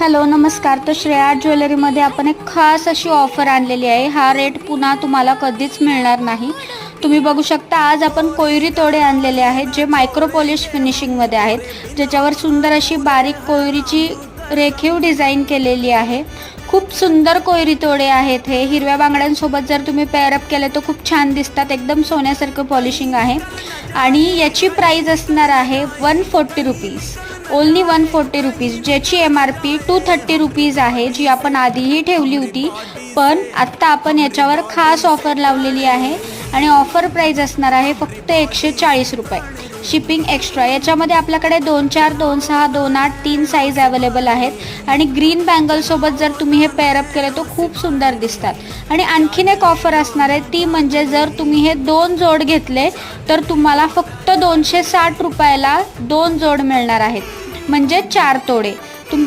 Hello नमस्कार. तर श्रेया ज्वेलरीमध्ये आपण एक खास अशी ऑफर आणलेली आहे. हा रेट पुन्हा तुम्हाला कधीच मिळणार नाही. तुम्ही बघू शकता आज आपण कोयरी तोडे आणलेले आहेत जे मायक्रो पॉलिश फिनिशिंगमध्ये आहेत, ज्याच्यावर सुंदर अशी बारीक कोयरीची रेखीव डिझाईन केलेली आहे. खूप सुंदर कोयरी तोडे आहेत हे. हिरव्या बांगड्यांसोबत जर तुम्ही पेअरअप केले तर खूप छान दिसतात. एकदम सोन्यासारखं पॉलिशिंग आहे आणि याची प्राईज असणार आहे 140 रुपीज. ओन्ली 140 रुपीज, ज्याची MRP 230 रुपीज आहे, जी आपण आधीही ठेवली होती. पण आत्ता आपण याच्यावर खास ऑफर लावलेली आहे आणि ऑफर प्राईज असणार आहे फक्त 140 रुपये. Shipping extra. याच्यामध्ये आपल्याकडे 2-4, 2-6, 2-8 3 साईज अवेलेबल आहेत आणि ग्रीन बँगलसोबत जर तुम्ही हे पेअरअप केले तर खूप सुंदर दिसतात. आणि आणखीन एक ऑफर असणार आहे, ती म्हणजे जर तुम्ही हे 2 जोड घेतले तर तुम्हाला फक्त 260 रुपयाला 2 जोड मिळणार आहेत, म्हणजे 4 तोडे. तुम्ही